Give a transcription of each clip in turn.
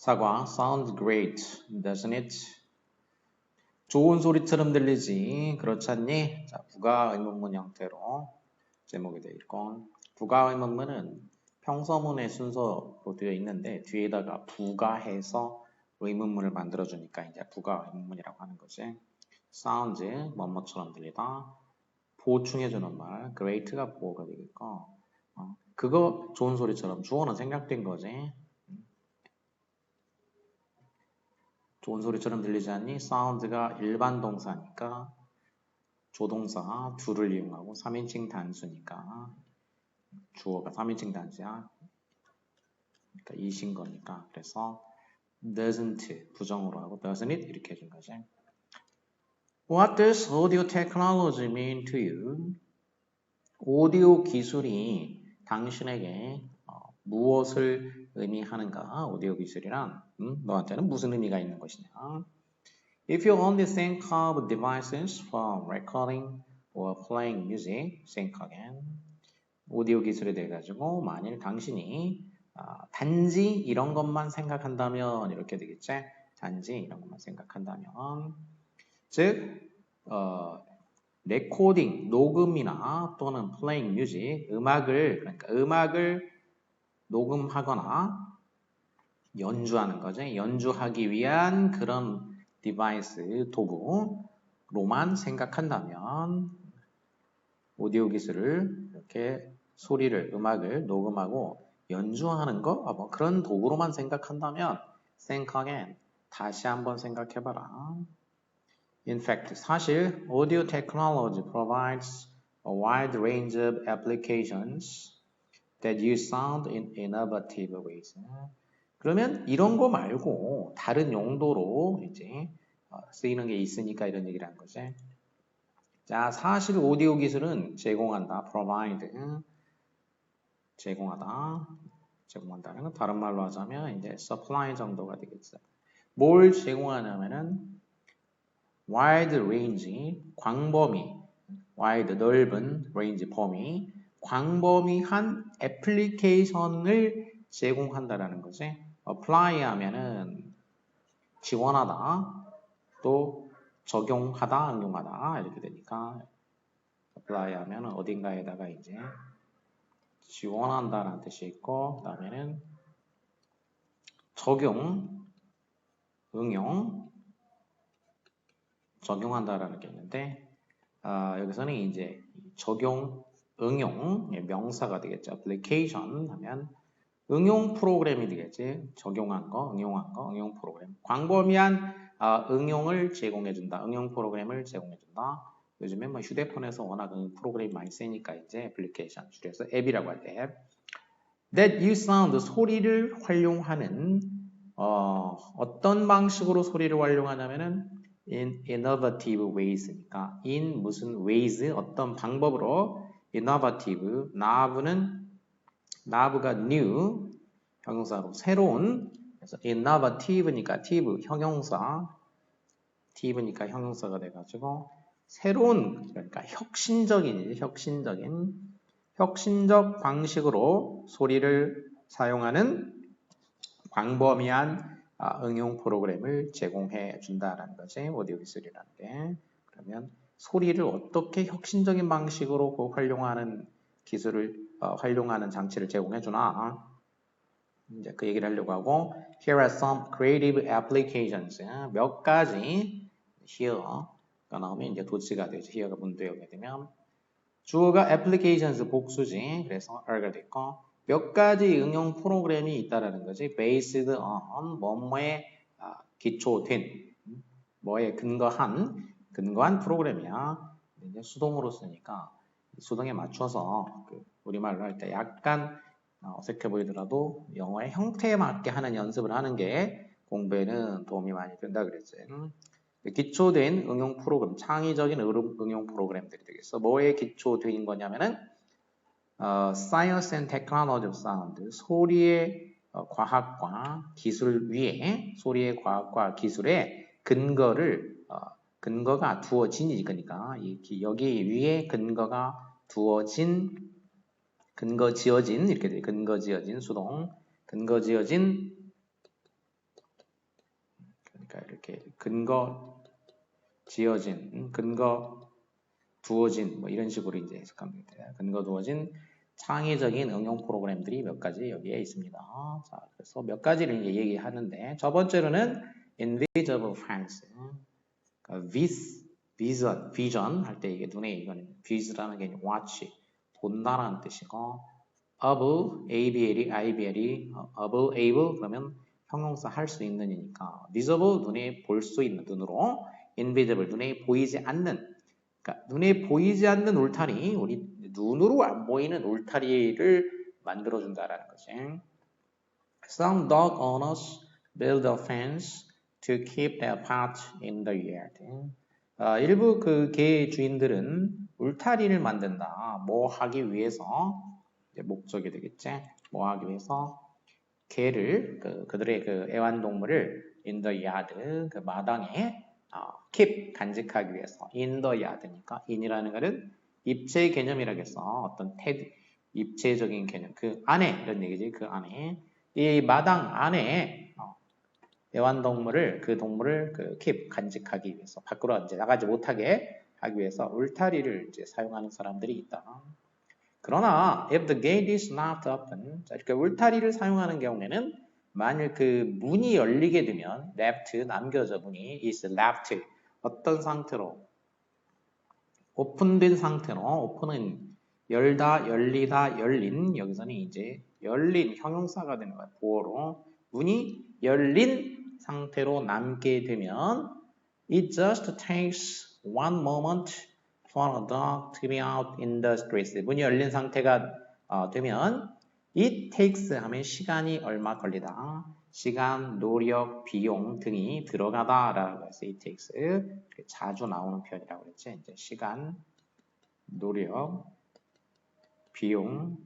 사과 sounds great, doesn't it? 좋은 소리처럼 들리지, 그렇지 않니? 자, 부가 의문문 형태로 제목이 되어 있고, 부가 의문문은 평서문의 순서로 되어 있는데 뒤에다가 부가 해서 의문문을 만들어주니까 이제 부가 의문문이라고 하는 거지. sounds 뭐뭐처럼 들리다. 보충해주는 말, great가 보호가 되겠고, 그거 좋은 소리처럼 주어는 생략된 거지. 좋은 소리처럼 들리지 않니? 사운드가 일반 동사니까 조동사 do를 이용하고 3인칭 단수니까 주어가 3인칭 단수야. 그러니까 이신 거니까. 그래서 doesn't 부정으로 하고 doesn't it 이렇게 해준 거지. What does audio technology mean to you? 오디오 기술이 당신에게 무엇을 의미하는가? 오디오 기술이란 너한테는 무슨 의미가 있는 것이냐? If you only think of devices for recording or playing music, think again. 오디오 기술에 대해 가지고 만일 당신이 단지 이런 것만 생각한다면 이렇게 되겠지? 단지 이런 것만 생각한다면 즉 레코딩, 녹음이나 또는 playing music, 그러니까 음악을 녹음하거나 연주하는 거죠. 연주하기 위한 그런 디바이스, 도구로만 생각한다면 오디오 기술을 이렇게 소리를, 음악을 녹음하고 연주하는 거, 뭐 그런 도구로만 생각한다면 think again, 다시 한번 생각해봐라. In fact, 사실 audio technology provides a wide range of applications that use sound in innovative ways. 그러면 이런 거 말고 다른 용도로 이제 쓰이는 게 있으니까 이런 얘기를 한 거지. 자, 사실 오디오 기술은 제공한다, provide, 제공한다는 건 다른 말로 하자면 이제 supply 정도가 되겠죠. 뭘 제공하냐면은 wide range, 광범위, wide 넓은 range 범위, 광범위한 애플리케이션을 제공한다라는 거지. apply 하면은 지원하다, 또 적용하다, 응용하다 이렇게 되니까 apply 하면 어딘가에다가 이제 지원한다라는 뜻이 있고, 그 다음에는 적용, 응용, 적용한다라는 게 있는데 여기서는 이제 적용, 응용 명사가 되겠죠. application 하면 응용 프로그램이 되겠지. 적용한 거, 응용한 거, 응용 프로그램. 광범위한 응용을 제공해준다. 응용 프로그램을 제공해준다. 요즘에 뭐 휴대폰에서 워낙 응용 프로그램이 많이 쓰니까 이제 애플리케이션 줄여서 앱이라고 할 때 앱. That use sound, 소리를 활용하는 어떤 방식으로 소리를 활용하냐면은 in innovative ways니까 in 무슨 ways 어떤 방법으로 innovative nove가 new 형용사로 새로운 그래서 innovative니까 tive 형용사 tive니까 형용사가 돼가지고 새로운 그러니까 혁신적 방식으로 소리를 사용하는 광범위한 응용 프로그램을 제공해 준다라는 거지. 오디오 기술이라는 게. 그러면 소리를 어떻게 혁신적인 방식으로 활용하는 기술을 활용하는 장치를 제공해 주나. 이제 그 얘기를 하려고 하고 Here are some creative applications. 몇 가지 here가 나오면 이제 도치가 되죠. here가 문도에 오게 되면 주어가 applications 복수지. 그래서 are가 됐고 몇 가지 응용 프로그램이 있다라는 거지. based on 뭐뭐에 기초된 뭐에 근거한 프로그램이야. 이제 수동으로 쓰니까 수동에 맞춰서 우리말로 할 때 약간 어색해 보이더라도 영어의 형태에 맞게 하는 연습을 하는 게 공부에는 도움이 많이 된다 그랬지. 기초된 응용 프로그램, 창의적인 응용 프로그램들이 되겠어. 뭐에 기초된 거냐면은 Science and Technology of Sound, 소리의 과학과 기술 위에, 소리의 과학과 기술의 근거가 두어진이지. 그러니까 여기 위에 근거가 두어진, 근거 지어진 이렇게 돼. 근거 지어진 수동, 근거 지어진 그러니까 이렇게 근거 지어진, 근거 두어진 뭐 이런 식으로 이제 해석하면 돼요. 근거 두어진 창의적인 응용 프로그램들이 몇 가지 여기에 있습니다. 자, 그래서 몇 가지를 이제 얘기하는데 첫 번째로는 invisible friends. 그러니까 vision 할 때 이게 눈에 이거는 view라는 게 watch, 본다라는 뜻이고 of, ibl이 of, able 그러면 형용사 할 수 있는이니까 visible 눈에 볼 수 있는 눈으로 invisible 눈에 보이지 않는 그러니까 눈에 보이지 않는 울타리 우리 눈으로 안 보이는 울타리를 만들어준다라는 거지. Some dog owners build a fence to keep their pets in the yard. 일부 그 개 주인들은 울타리를 만든다. 뭐 하기 위해서 이제 목적이 되겠지. 뭐 하기 위해서 개를 그들의 그 애완동물을 in the yard 그 마당에 keep 간직하기 위해서 in the yard니까 in이라는 것은 입체 개념이라겠어. 어떤 입체적인 개념 그 안에 이런 얘기지. 그 안에 이 마당 안에 애완동물을 그 동물을 그 keep 간직하기 위해서 밖으로 이제 나가지 못하게 하기 위해서 울타리를 이제 사용하는 사람들이 있다. 그러나 if the gate is not open, 자, 이렇게 울타리를 사용하는 경우에는 만일 그 문이 열리게 되면 left 남겨져 문이 is left 어떤 상태로 오픈된 상태로 오픈은 열다 열리다 열린 여기서는 이제 열린 형용사가 되는 거야 보어로 문이 열린 상태로 남게 되면 it just takes one moment for a dog to be out in the streets. 문이 열린 상태가 되면 it takes 하면 시간이 얼마 걸리다. 시간, 노력, 비용 등이 들어가다 라고 해서 it takes 자주 나오는 표현이라고 그랬지. 이제 시간, 노력, 비용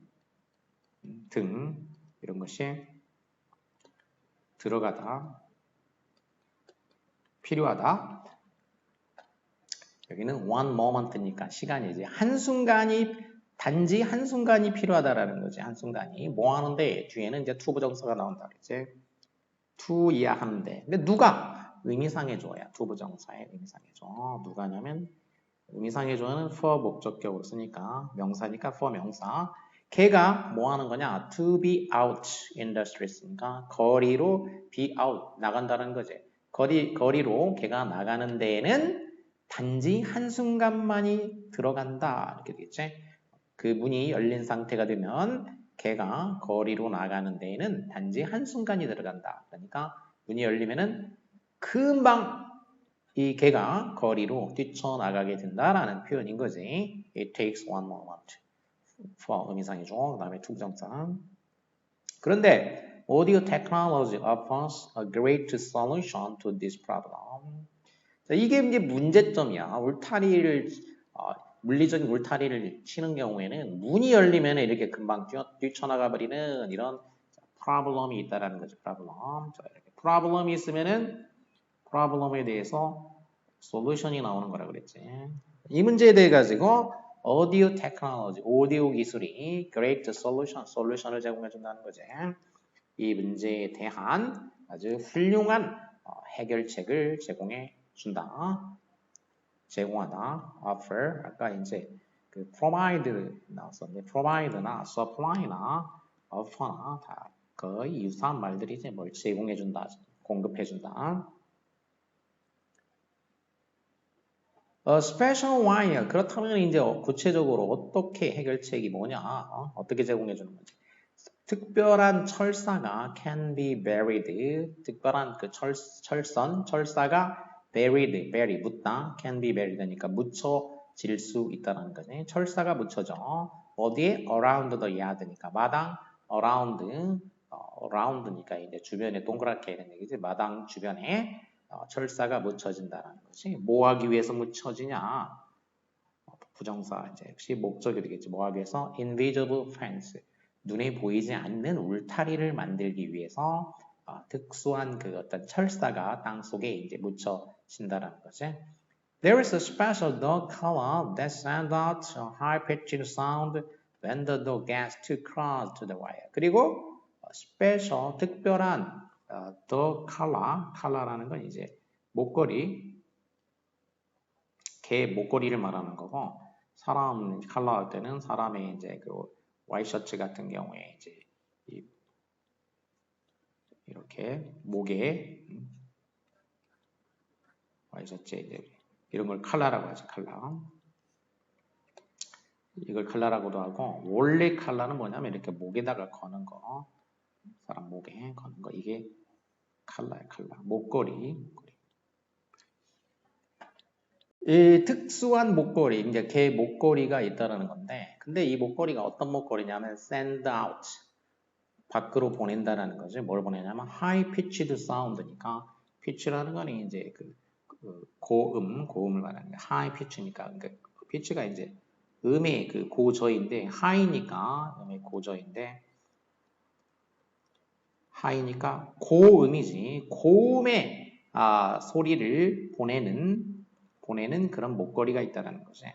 등 이런 것이 들어가다, 필요하다. 여기는 one moment니까 시간이지. 한순간이 단지 한순간이 필요하다라는 거지. 한순간이 뭐 하는데 뒤에는 이제 to 부정사가 나온다 그랬지. to 이야 하는데. 근데 누가 의미상해줘야 to 부정사의 의미상해줘. 누가냐면 의미상해줘는 for 목적격으로 쓰니까 명사니까 for 명사. 걔가 뭐 하는 거냐? to be out in the streets니까 거리로 be out 나간다는 거지. 거리로 걔가 나가는 데에는 단지 한순간만이 들어간다 이렇게 되겠지. 그 문이 열린 상태가 되면 걔가 거리로 나가는 데에는 단지 한순간이 들어간다. 그러니까 문이 열리면은 금방 이 걔가 거리로 뛰쳐나가게 된다라는 표현인 거지. It takes one moment. for 의미상이죠. 그 다음에 투부정사. 그런데 audio technology offers a great solution to this problem. 자, 이게 이제 문제점이야. 울타리를 물리적인 울타리를 치는 경우에는 문이 열리면 이렇게 금방 뛰쳐나가 버리는 이런 프로블럼이 있다라는 거죠. 프로블럼. 자, 이렇게 프로블럼이 있으면은 프로블럼에 대해서 솔루션이 나오는 거라 그랬지. 이 문제에 대해 가지고 오디오 테크놀로지, 오디오 기술이 great 솔루션을 제공해 준다는 거지. 이 문제에 대한 아주 훌륭한 해결책을 제공해 준다. 제공하다. offer. 아까 이제 그 provide 나왔었는데 provide나 supply나 offer나 다 거의 유사한 말들이 이제 뭘 제공해 준다. 공급해 준다. special wire. 그렇다면 이제 구체적으로 어떻게 해결책이 뭐냐? 어떻게 제공해 주는 건지. 특별한 철사가 can be buried. 특별한 그 철사가 bury, 묻다. can be buried니까 묻혀질 수 있다는 거지. 철사가 묻혀져. 어디에? around the yard니까 마당, around니까 이제 주변에 동그랗게 이런 얘기지. 마당 주변에 철사가 묻혀진다는 거지. 뭐 하기 위해서 묻혀지냐? 부정사 이제 역시 목적이 되겠지. 뭐 하기 위해서? invisible fence. 눈에 보이지 않는 울타리를 만들기 위해서 특수한 그 어떤 철사가 땅 속에 이제 묻혀진다는 거지. There is a special dog collar that sends out a high-pitched sound when the dog gets too close to the wire. 그리고 special 특별한 the color라는 건 이제 목걸이, 개 목걸이를 말하는 거고, 사람 컬러 할 때는 사람의 이제 그 와이셔츠 같은 경우에 이제 이렇게 목에 와이셔츠에 이제 이런 걸 컬러라고 하죠. 컬러. 이걸 컬러라고도 하고, 원래 컬러는 뭐냐면 이렇게 목에다가 거는 거, 사람 목에 거는 거, 이게 컬러야, 컬러. 목걸이. 이 특수한 목걸이, 이제 개 목걸이가 있다라는 건데, 근데 이 목걸이가 어떤 목걸이냐면 send out, 밖으로 보낸다라는 거죠. 뭘 보내냐면 high pitched sound니까, pitch라는 거는 이제 그 고음을 말하는 거예요. high pitch니까, 그러니까 pitch가 이제 음의 그 고저인데, high니까 음의 고저인데, high니까 고음이지, 고음의 소리를 보내는 그런 목걸이가 있다는 거지.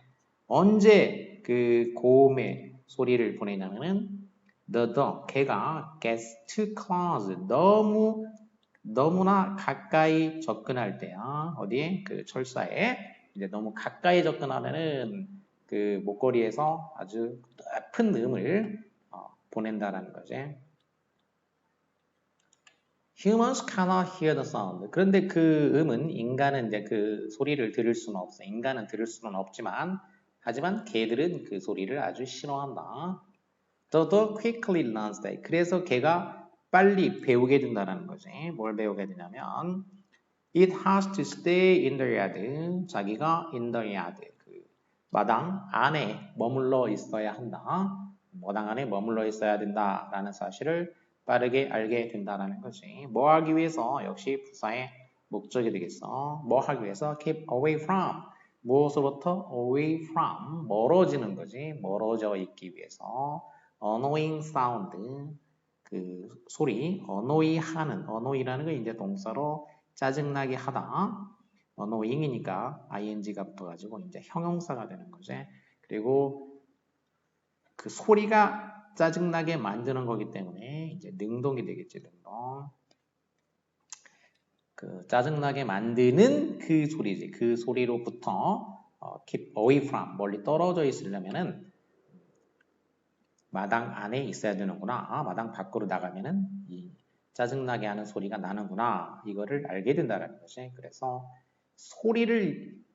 언제 그 고음의 소리를 보내냐면은 the dog, 개가 gets too close, 너무나 가까이 접근할 때야. 어디에? 그 철사에 이제 너무 가까이 접근하면은 그 목걸이에서 아주 높은 음을 보낸다라는 거지. Humans cannot hear the sound. 그런데 그 음은 인간은 이제 그 소리를 들을 수는 없어. 인간은 들을 수는 없지만, 하지만 개들은 그 소리를 아주 싫어한다. The dog quickly learns that. 그래서 개가 빨리 배우게 된다는 거지. 뭘 배우게 되냐면, it has to stay in the yard. 자기가 in the yard. 그 마당 안에 머물러 있어야 한다. 마당 안에 머물러 있어야 된다라는 사실을 빠르게 알게 된다는 거지. 뭐 하기 위해서? 역시 부사의 목적이 되겠어. 뭐 하기 위해서? keep away from. 무엇으로부터? away from. 멀어지는 거지. 멀어져 있기 위해서. annoying sound. 그 소리, annoy라는 건 이제 동사로 짜증나게 하다. annoying이니까 ing가 붙어가지고 이제 형용사가 되는 거지. 그리고 그 소리가 짜증나게 만드는 거기 때문에 이제 능동이 되겠지, 능동. 그 짜증나게 만드는 그 소리지. 그 소리로부터 keep away from, 멀리 떨어져 있으려면은 마당 안에 있어야 되는구나. 마당 밖으로 나가면은 이 짜증나게 하는 소리가 나는구나. 이거를 알게 된다는 거지. 그래서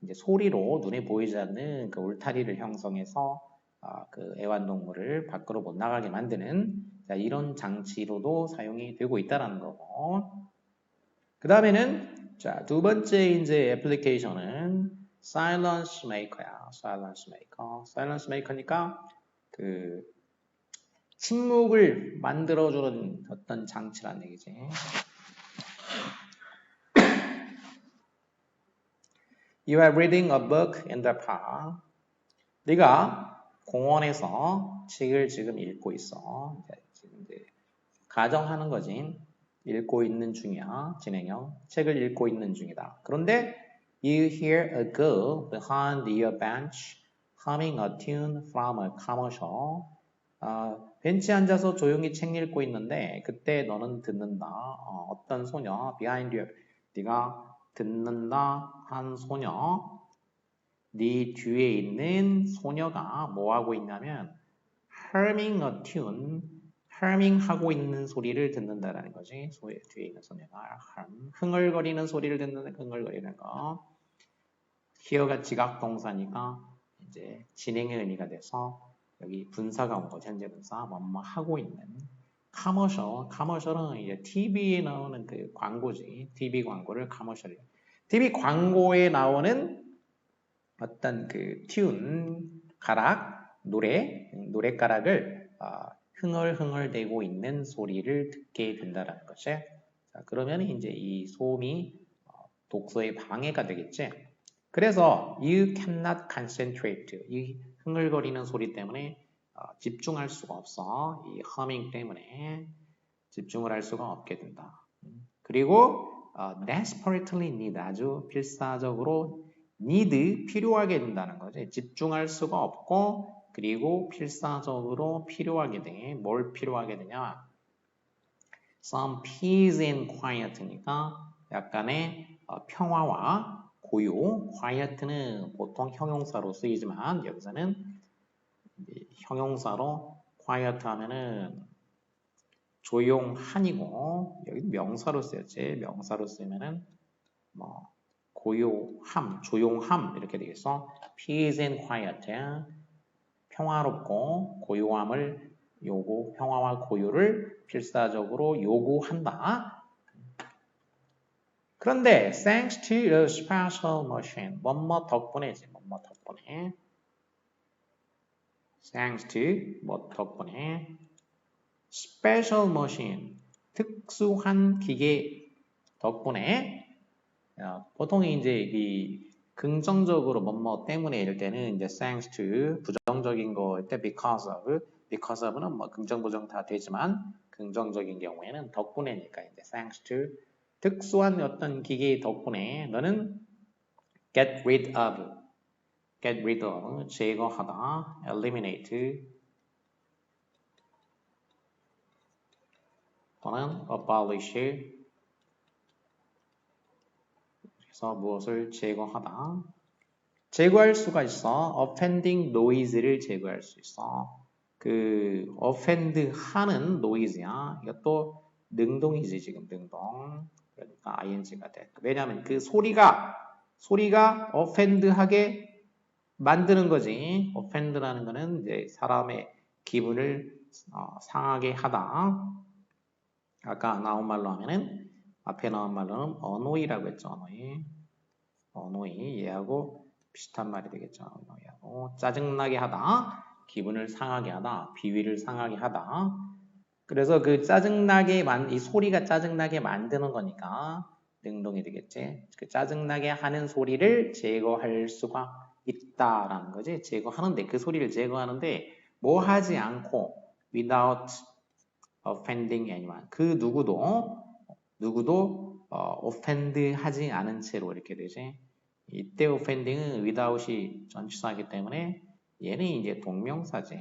이제 소리로 눈에 보이지 않는 그 울타리를 형성해서 그 애완동물을 밖으로 못 나가게 만드는 이런 장치로도 사용이 되고 있다는 거고. 그 다음에는 두 번째 이제 애플리케이션은 silence maker야. silence maker니까 그 침묵을 만들어주는 어떤 장치란 얘기지. You are reading a book in the park. 네가 공원에서 책을 지금 읽고 있어. 지금 이제 가정하는 거지. 읽고 있는 중이야. 진행형. 책을 읽고 있는 중이다. 그런데 you hear a girl behind your bench humming a tune from a commercial. 벤치에 앉아서 조용히 책 읽고 있는데 그때 너는 듣는다. 어떤 소녀 behind you. 네가 듣는다 한 소녀. 네 뒤에 있는 소녀가 뭐 하고 있냐면 humming a tune, humming 하고 있는 소리를 듣는다라는 거지. 뒤에 있는 소녀가 흥얼거리는 소리를 듣는 흥얼거리는 거. hear가 지각 동사니까 이제 진행의 의미가 돼서 여기 분사가 온 거죠. 현재 분사 뭐뭐 하고 있는. 커머셜은 이제 TV에 나오는 그 광고지. TV 광고를 커머셜이에요. TV 광고에 나오는 어떤 그 가락, 노래가락을 흥얼흥얼대고 있는 소리를 듣게 된다는 거지. 자, 그러면 이제 이 소음이 독서에 방해가 되겠지. 그래서 you cannot concentrate. 이 흥얼거리는 소리 때문에 집중할 수가 없어. 이 humming 때문에 집중을 할 수가 없게 된다. 그리고 desperately need, 아주 필사적으로 need, 필요하게 된다는 거지. 집중할 수가 없고 그리고 필사적으로 필요하게 돼. 뭘 필요하게 되냐? some peace and quiet니까 약간의 평화와 고요. quiet는 보통 형용사로 쓰이지만 여기서는 형용사로 quiet 하면은 조용한이고 여기 명사로 쓰였지. 명사로 쓰면은 뭐 고요함, 조용함 이렇게 되겠어. peace and quiet 평화롭고 고요함을 평화와 고요를 필사적으로 요구한다. 그런데 thanks to a special machine 뭐뭐 덕분에지 뭐뭐 덕분에 thanks to 뭐 덕분에 special machine 특수한 기계 덕분에 보통 이제 이 긍정적으로 뭐뭐 때문에 이럴 때는 이제 thanks to 부정적인 거일 때 because of는 뭐 긍정 부정 다 되지만 긍정적인 경우에는 덕분에니까 이제 thanks to 특수한 어떤 기계 덕분에 너는 get rid of 제거하다 eliminate 또는 abolish 그래서 무엇을 제거하다 제거할 수가 있어 offending noise를 제거할 수 있어 그 offend 하는 noise야 이것도 능동이지 지금 능동 그러니까 ing가 돼 왜냐하면 그 소리가 offend하게 만드는 거지 offend라는 거는 이제 사람의 기분을 상하게 하다 아까 나온 말로 하면은 앞에 나온 말로는 annoy라고 했죠 annoy 얘하고 비슷한 말이 되겠죠 annoy하고 짜증나게 하다 기분을 상하게 하다 비위를 상하게 하다 그래서 그 이 소리가 짜증나게 만드는 거니까 능동이 되겠지 그 짜증나게 하는 소리를 제거할 수가 있다라는 거지 제거하는데 그 소리를 제거하는데 뭐 하지 않고 without offending anyone 그 누구도 offend 하지 않은 채로 이렇게 되지 이때 offending은 without이 전치사이기 때문에 얘는 이제 동명사지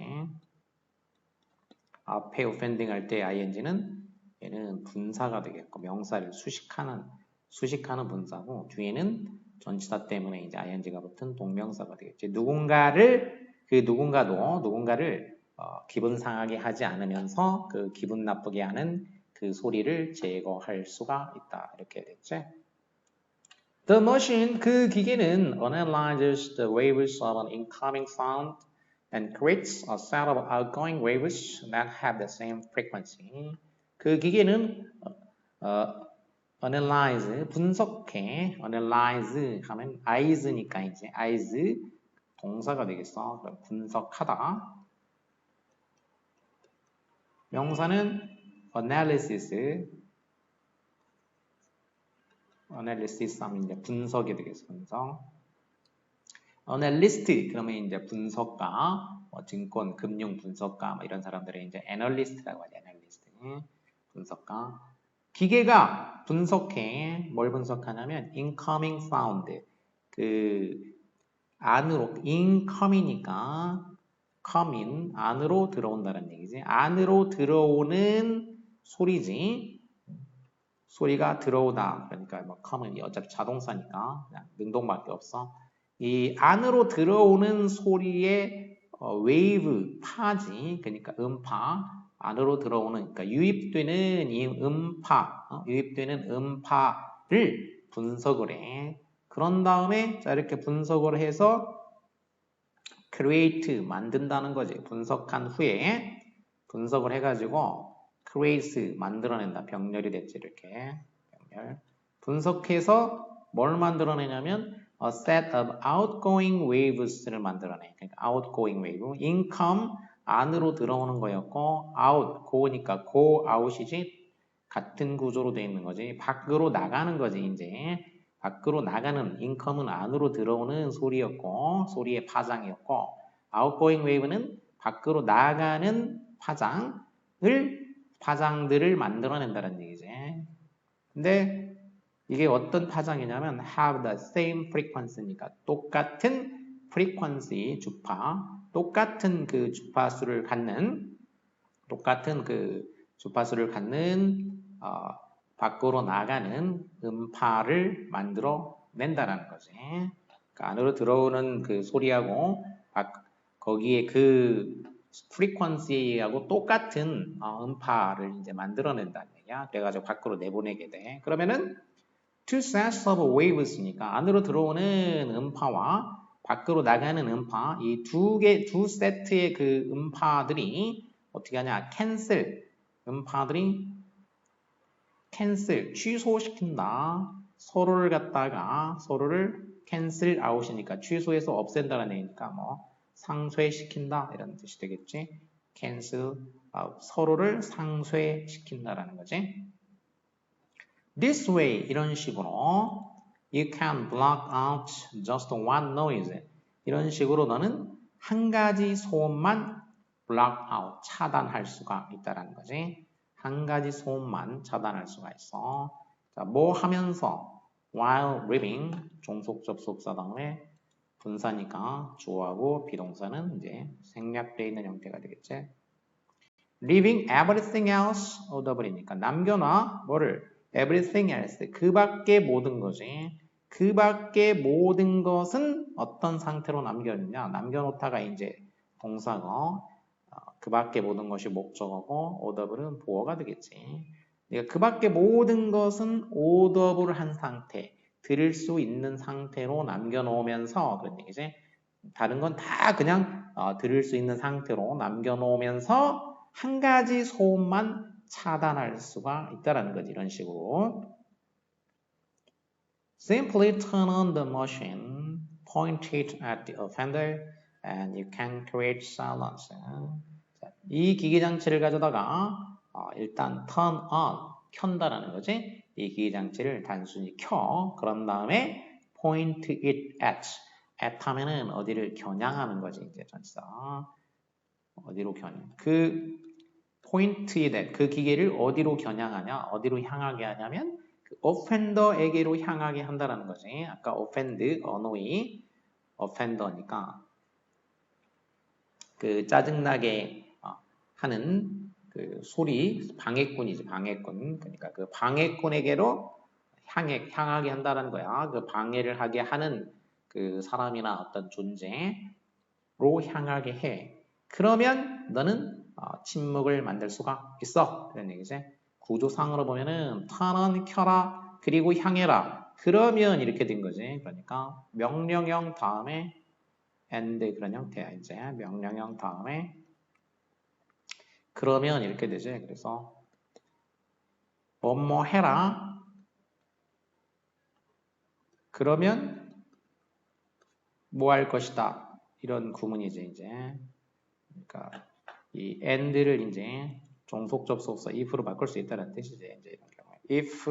앞에 offending 할 때 ing는 얘는 분사가 되겠고 명사를 수식하는 분사고 뒤에는 전치사 때문에 이제 ing가 붙은 동명사가 되겠지 누군가를 기분 상하게 하지 않으면서 그 기분 나쁘게 하는 그 소리를 제거할 수가 있다. 이렇게 됐지. The machine, 그 기계는 analyzes the waves of an incoming sound and creates a set of outgoing waves that have the same frequency. 그 기계는 analyze, 분석해. analyze 하면 eyes니까 이제 eyes 동사가 되겠어. 그럼 분석하다. 명사는 analysis 하면 이제 분석이 되겠어. 분석. analyst 그러면 이제 분석가, 증권, 금융 분석가 이런 사람들을 이제 analyst라고 하죠. analyst. 분석가. 기계가 분석해. 뭘 분석하냐면 incoming sound. 그 안으로 incoming이니까 come 안으로 들어온다는 얘기지. 안으로 들어오는 소리지. 소리가 들어오다. 그러니까 뭐 come은 어차피 자동사니까 그냥 능동밖에 없어. 이 안으로 들어오는 소리의 웨이브, 파지. 그러니까 음파. 안으로 들어오는 그러니까 유입되는 이 유입되는 음파를 분석을 해. 그런 다음에 자 이렇게 분석을 해서 create 만든다는 거지. 분석한 후에 분석을 해가지고 create 만들어낸다. 병렬이 됐지 이렇게 병렬. 분석해서 뭘 만들어내냐면 a set of outgoing waves를 만들어내. 그러니까 outgoing wave, income 안으로 들어오는 거였고 out go니까 go out이지 같은 구조로 되어 있는 거지. 밖으로 나가는 거지 이제. 밖으로 나가는 income은 안으로 들어오는 소리였고 소리의 파장이었고 outgoing wave는 밖으로 나가는 파장들을 만들어낸다는 얘기지. 근데 이게 어떤 파장이냐면 have the same frequency니까 똑같은 frequency 주파, 똑같은 그 주파수를 갖는 밖으로 나가는 음파를 만들어 낸다라는 거지. 그러니까 안으로 들어오는 그 소리하고 거기에 그 프리퀀시하고 똑같은 음파를 이제 만들어낸다는 얘기야. 그래가지고 밖으로 내보내게 돼. 그러면은 two sets of waves니까 안으로 들어오는 음파와 밖으로 나가는 음파 이 두 세트의 그 음파들이 어떻게 하냐? 음파들이 캔슬 취소시킨다. 서로를 캔슬 아웃이니까 취소해서 없앤다는 얘기니까 뭐 상쇄시킨다 이런 뜻이 되겠지. 캔슬 아웃 서로를 상쇄시킨다라는 거지. This way 이런 식으로 you can block out just one noise 이런 식으로 너는 한 가지 소음만 block out 차단할 수가 있다라는 거지. 한 가지 소음만 차단할 수가 있어. 자, 뭐 하면서 while living 종속 접속사 다음에 분사니까 주어하고 비동사는 이제 생략되어 있는 형태가 되겠지. Leaving everything else 어버리니까 남겨놔 뭐를 everything else 그 밖에 모든 거지. 그 밖에 모든 것은 어떤 상태로 남겨놓냐 남겨놓다가 이제 동사고 그 밖에 모든 것이 목적어고 오더블은 보어가 되겠지. 그러니까 그 밖에 모든 것은 오더블 한 상태 들을 수 있는 상태로 남겨놓으면서 그런 얘기지. 다른 건 다 그냥 들을 수 있는 상태로 남겨놓으면서 한 가지 소음만 차단할 수가 있다라는 거지. 이런 식으로. Simply turn on the machine, point it at the offender, and you can create silence. 이 기계 장치를 가져다가 일단 turn on, 켠다라는 거지. 이 기계 장치를 단순히 켜. 그런 다음에 point it at 하면은 어디를 겨냥하는 거지. 이제 전치사. 어디로 겨냥? 그 포인트에 대해 그 기계를 어디로 겨냥하냐, 어디로 향하게 하냐면 그 offender에게로 향하게 한다라는 거지. 아까 offend, annoy, offender니까 그 짜증나게 하는 그 소리, 방해꾼이지, 방해꾼. 그러니까 그 방해꾼에게로 향하게 한다는 거야. 그 방해를 하게 하는 그 사람이나 어떤 존재로 향하게 해. 그러면 너는 침묵을 만들 수가 있어. 그런 얘기지. 구조상으로 보면은 turn 켜라 그리고 향해라. 그러면 이렇게 된 거지. 그러니까 명령형 다음에 and 그런 형태야. 이제 명령형 다음에 그러면 이렇게 되지. 그래서 뭐뭐 해라. 그러면 뭐 할 것이다. 이런 구문이지 이제. 그러니까 이 and를 이제 종속 접속사 if로 바꿀 수 있다는 뜻이지. 이제 이런 경우에 if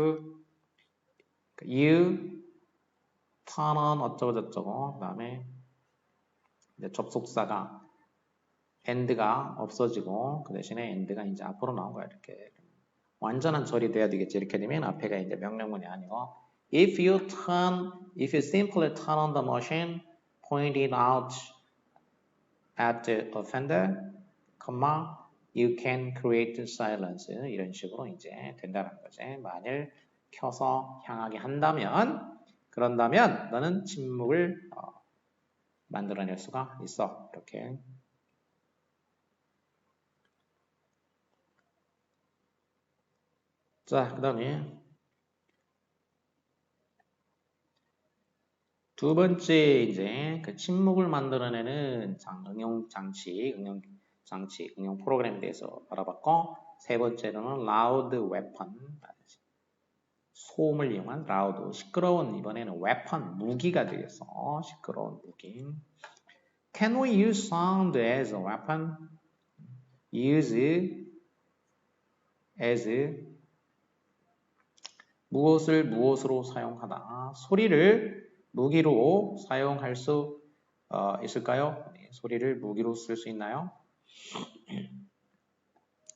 you turn on 어쩌고 저쩌고 그다음에 이제 접속사가 and가 없어지고 그 대신에 and가 이제 앞으로 나온 거야. 이렇게 완전한 절이 돼야 되겠지. 이렇게 되면 앞에가 이제 명령문이 아니고 if you simply turn on the machine, point it out at the offender, you can create silence 이런 식으로 이제 된다는 거지. 만일 켜서 향하게 한다면 그런다면 너는 침묵을 만들어낼 수가 있어. 이렇게. 자, 그 다음에 두 번째 이제 그 침묵을 만들어내는 응용 프로그램에 대해서 알아봤고 세 번째로는 loud weapon 소음을 이용한 loud 시끄러운 이번에는 weapon 무기가 되겠어. 시끄러운 무기. Can we use sound as a weapon? Use as 무엇을 무엇으로 사용하다. 소리를 무기로 사용할 수 있을까요? 소리를 무기로 쓸 수 있나요?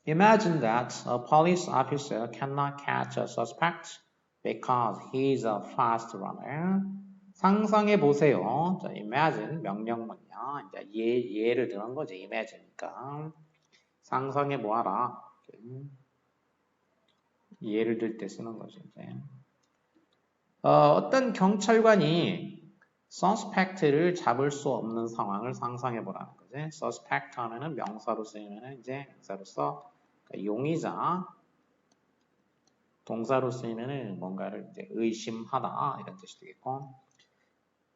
Imagine that a police officer cannot catch a suspect because he is a fast runner. 상상해 보세요. 자, imagine 명령문이야. 이제 예를 드는 거지. imagine니까 상상해 보아라. 예를 들 때 쓰는 거죠. 이제. 어떤 경찰관이 suspect를 잡을 수 없는 상황을 상상해 보라는 거지. suspect 하면은 명사로 쓰이면은 이제 명사로서 그러니까 용의자, 동사로 쓰이면은 뭔가를 이제 의심하다 이런 뜻이 되겠고.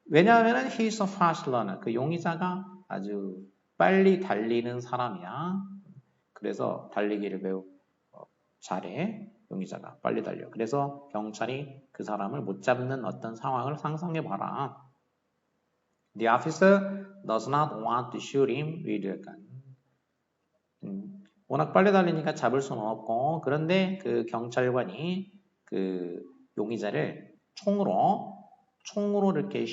왜냐하면은 he's a fast learner. 그 용의자가 아주 빨리 달리는 사람이야. 그래서 달리기를 매우 잘해. 용의자가 빨리 달려. 그래서 경찰이 그 사람을 못 잡는 어떤 상황을 상상해 봐라. The officer does not want to shoot him with a gun. 워낙 빨리 달리니까 잡을 수는 없고, 그런데 그 경찰관이 그 용의자를 총으로 이렇게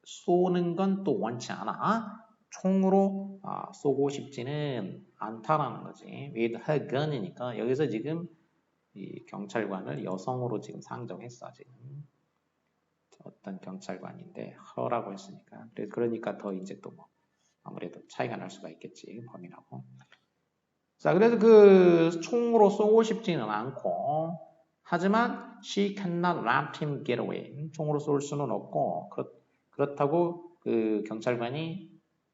쏘는 건 또 원치 않아. 총으로 쏘고 싶지는 않다라는 거지. with her gun이니까 여기서 지금 이 경찰관을 여성으로 지금 상정했어. 지금 어떤 경찰관인데 her라고 했으니까. 그러니까 더 이제 또 뭐 아무래도 차이가 날 수가 있겠지, 범인하고. 자, 그래서 그 총으로 쏘고 싶지는 않고, 하지만 she cannot let him get away. 총으로 쏠 수는 없고, 그렇다고 그 경찰관이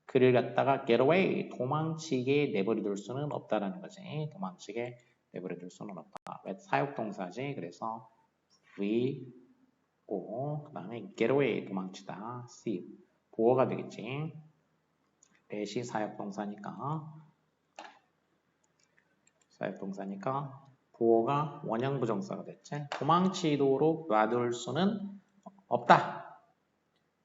그를 갖다가 get away, 도망치게 내버려둘 수는 없다라는 거지. 도망치게 내버려둘 수는 없다. 왜 사역동사지? 그래서 we, 그 다음에 get away, 도망치다. see, 보어가 되겠지. 대시 사역동사니까. 사역동사니까 보어가 원형부정사가 됐지. 도망치도록 놔둘 수는 없다.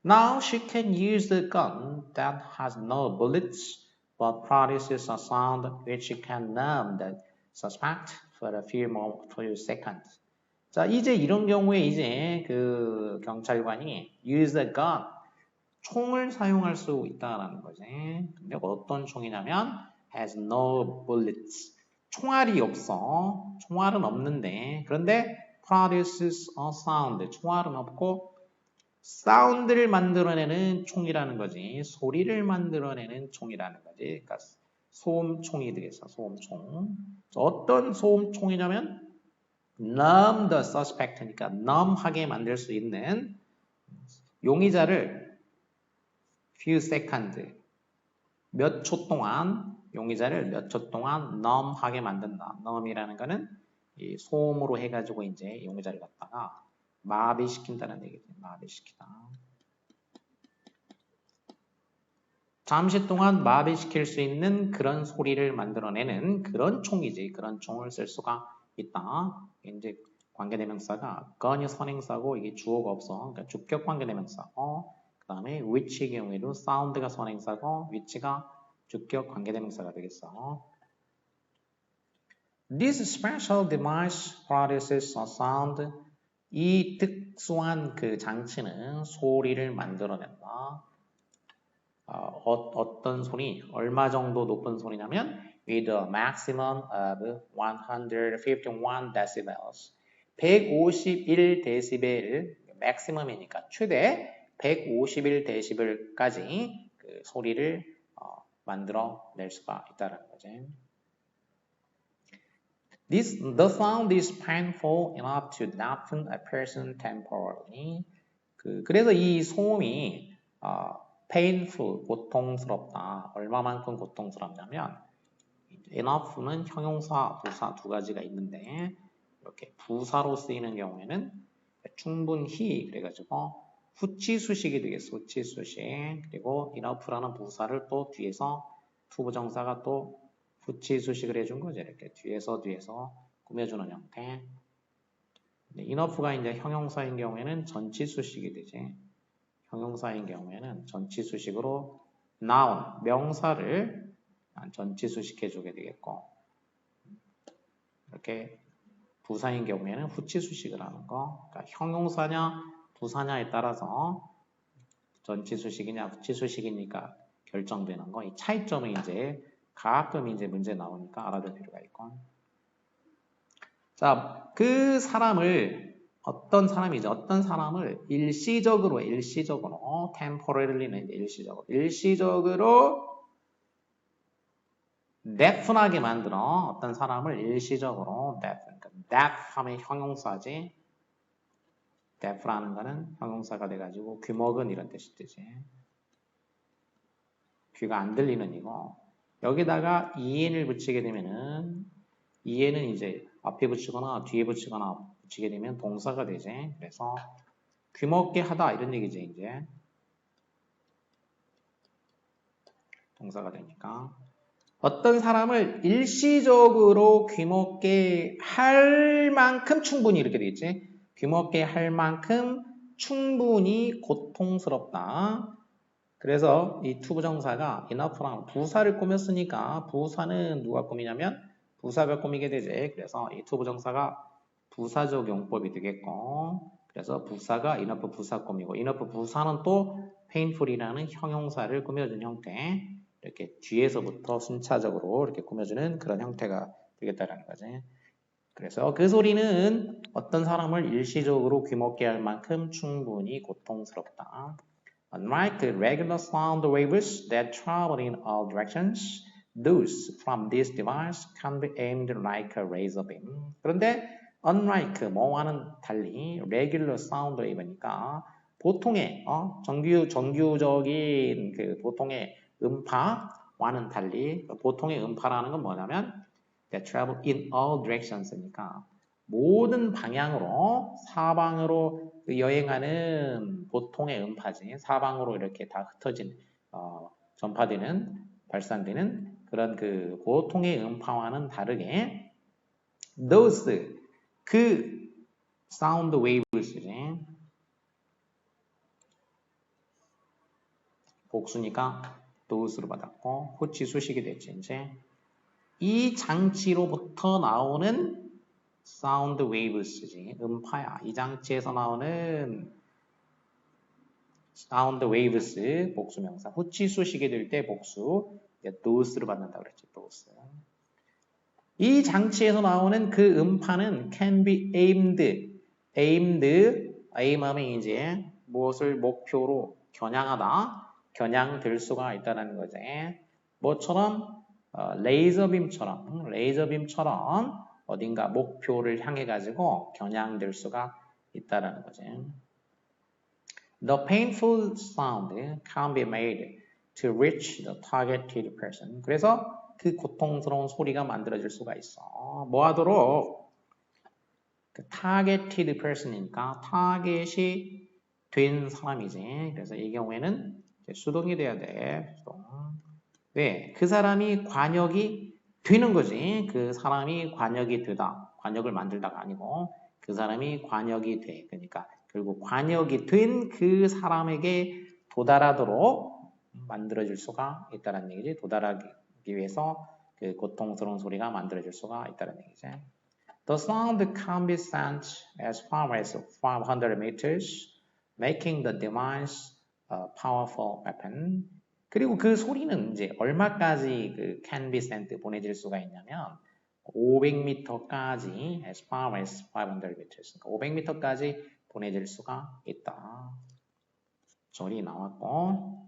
Now she can use the gun that has no bullets but produces a sound which can numb the suspect for a few seconds. 자, 이제 이런 경우에 이제 그 경찰관이 use the gun, 총을 사용할 수 있다라는 거지. 근데 어떤 총이냐면 has no bullets. 총알이 없어. 총알은 없는데, 그런데 produces a sound. 총알은 없고 사운드를 만들어내는 총이라는 거지. 소리를 만들어내는 총이라는 거지. 그러니까 소음총이 되겠어. 소음총. 어떤 소음총이냐면 numb the suspect니까 numb하게 만들 수 있는 용의자를 few seconds, 몇 초 동안 용의자를 몇 초 동안 numb하게 만든다. numb이라는 거는 이 소음으로 해가지고 이제 용의자를 갖다가 마비시킨다는 얘기지. 마비시키다. 잠시 동안 마비시킬 수 있는 그런 소리를 만들어내는 그런 총이지. 그런 총을 쓸 수가 있다. 이제 관계대명사가 gun이 선행사고 이게 주어가 없어. 그러니까 주격 관계대명사고, 그 다음에 which의 경우에도 sound가 선행사고 which가 주격 관계대명사가 되겠어. This special device produces a sound. 이 특수한 그 장치는 소리를 만들어낸다. 어떤 소리, 얼마 정도 높은 소리냐면 with a maximum of 151 decibels. 151 데시벨, maximum이니까 최대 151 데시벨까지 그 소리를 만들어낼 수가 있다는 거지. The sound is painful enough to deafen a person temporarily. 그래서 이 소음이 painful, 고통스럽다. 얼마만큼 고통스럽냐면 enough는 형용사, 부사 두 가지가 있는데 이렇게 부사로 쓰이는 경우에는 충분히 그래가지고 후치수식이 되겠어. 후치수식. 그리고 enough라는 부사를 또 뒤에서 투부정사가 또 후치수식을 해준 거죠. 이렇게 뒤에서 꾸며주는 형태. enough가 이제 형용사인 경우에는 전치수식이 되지. 형용사인 경우에는 전치수식으로 noun, 명사를 전치수식해주게 되겠고, 이렇게 부사인 경우에는 후치수식을 하는 거. 그러니까 형용사냐 부사냐에 따라서 전치수식이냐 후치수식이니까 결정되는 거. 이 차이점이 이제 가끔 이제 문제 나오니까 알아둘 필요가 있고. 자, 그 사람을 어떤 사람을 일시적으로 temporarily 일시적으로 deafen하게 만들어. 어떤 사람을 일시적으로 deafen, 그러니까 deaf 하면 형용사지. deaf라는 거는 형용사가 돼가지고 귀먹은 이런 뜻이 되지. 귀가 안 들리는 이거. 여기다가 en을 붙이게 되면은 en은 이제 앞에 붙이거나 뒤에 붙이거나 붙이게 되면 동사가 되지. 그래서 귀먹게 하다 이런 얘기지 이제. 동사가 되니까. 어떤 사람을 일시적으로 귀먹게 할 만큼 충분히 이렇게 되겠지. 귀먹게 할 만큼 충분히 고통스럽다. 그래서 이 투부정사가 enough랑 부사를 꾸몄으니까 부사는 누가 꾸미냐면 부사가 꾸미게 되지. 그래서 이 투부정사가 부사적 용법이 되겠고 그래서 부사가 enough 부사 꾸미고 enough 부사는 또 painful이라는 형용사를 꾸며준 형태. 이렇게 뒤에서부터 순차적으로 이렇게 꾸며주는 그런 형태가 되겠다라는 거지. 그래서 그 소리는 어떤 사람을 일시적으로 귀먹게 할 만큼 충분히 고통스럽다. Unlike the regular sound waves that travel in all directions, those from this device can be aimed like a razor beam. 그런데 unlike 뭐와는 달리 regular sound wave니까 보통의 정규적인 그 보통의 음파와는 달리 보통의 음파라는 건 뭐냐면 that travel in all directions니까 모든 방향으로 사방으로 여행하는 보통의 음파지 사방으로 이렇게 다 흩어진 전파되는 발산되는 그런 그 보통의 음파와는 다르게 those 그 사운드 웨이브스지 복수니까 those로 받았고 호치 수식이 됐지 이제 이 장치로부터 나오는 사운드 웨이브스지 음파야. 이 장치에서 나오는 사운드 웨이브스 복수명사 후치 수식이 될 때 복수 those를 받는다 그랬지 those. 이 장치에서 나오는 그 음파는 can be aimed aim하면 이제 무엇을 목표로 겨냥하다 겨냥될 수가 있다는 거지. 뭐처럼 레이저빔처럼 어딘가 목표를 향해 가지고 겨냥될 수가 있다라는 거지. The painful sound can be made to reach the targeted person. 그래서 그 고통스러운 소리가 만들어질 수가 있어. 뭐 하도록? 그 targeted person이니까 타겟이 된 사람이지. 그래서 이 경우에는 수동이 돼야 돼. 수동. 왜? 그 사람이 관역이 되는 거지. 그 사람이 관역이 되다. 관역을 만들다가 아니고 그 사람이 관역이 돼. 그러니까 결국 관역이 된 그 사람에게 도달하도록 만들어질 수가 있다는 얘기지. 도달하기 위해서 그 고통스러운 소리가 만들어질 수가 있다는 얘기지. The sound can be sent as far as 500 meters, making the device a powerful weapon. 그리고 그 소리는 이제 얼마까지 그 can be sent 보내질 수가 있냐면 500m까지 as far as 500 meters. 그러니까 500m까지 보내질 수가 있다. 절이 나왔고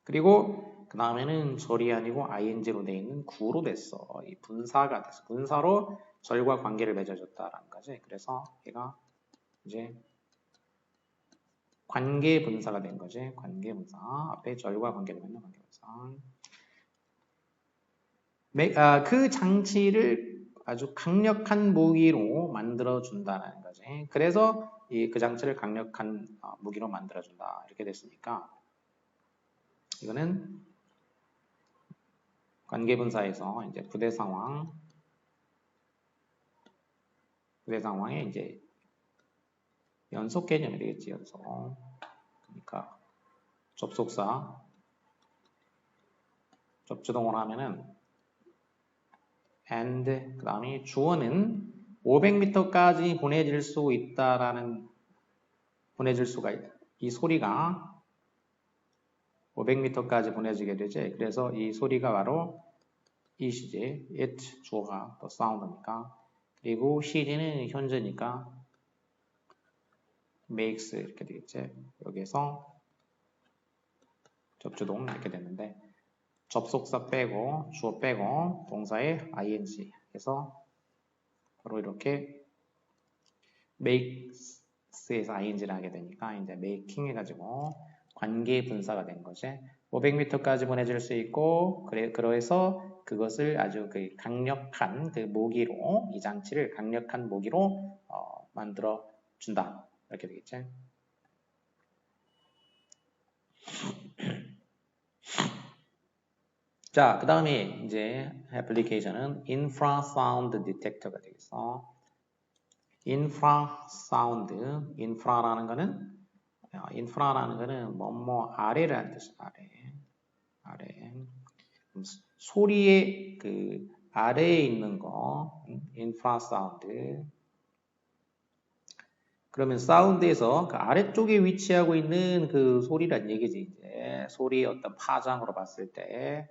그리고 그 다음에는 절이 아니고 ing로 되어 있는 구로 됐어. 이 분사가 됐어. 분사로 절과 관계를 맺어줬다라는 거지. 그래서 얘가 이제 관계 분사가 된 거지. 관계 분사. 앞에 절과 관계를 맺는 관계 분사. 그 장치를 아주 강력한 무기로 만들어 준다는 거지. 그래서 그 장치를 강력한 무기로 만들어 준다. 이렇게 됐으니까 이거는 관계 분사에서 이제 부대 상황에 이제 연속 개념이 되겠지. 연속. 그러니까 접속사 접주동을 하면은 and 그 다음에 주어는 500m까지 보내질 수 있다라는 보내질 수가 있다. 이 소리가 500m까지 보내지게 되지. 그래서 이 소리가 바로 it이지. it 주어가 또 사운드니까. 그리고 시제는 현재니까 makes 이렇게 되겠지. 여기에서 접주동 이렇게 됐는데 접속사 빼고 주어 빼고 동사에 ing 해서 서로 이렇게 makes에서 ing를 하게 되니까 이제 making 해가지고 관계 분사가 된 거지. 500m까지 보내줄 수 있고 그래서 그것을 아주 그 강력한 그 모기로 이 장치를 강력한 모기로 만들어 준다 이렇게 되겠지. 자, 그 다음에 이제 애플리케이션은 infrasound detector가 되겠어. infrasound, infra라는 거는 뭐뭐 아래라는 뜻이야. 아래. 소리의 그 아래에 있는 거, infrasound. 그러면 사운드에서 그 아래쪽에 위치하고 있는 그 소리란 얘기지. 이제 소리의 어떤 파장으로 봤을 때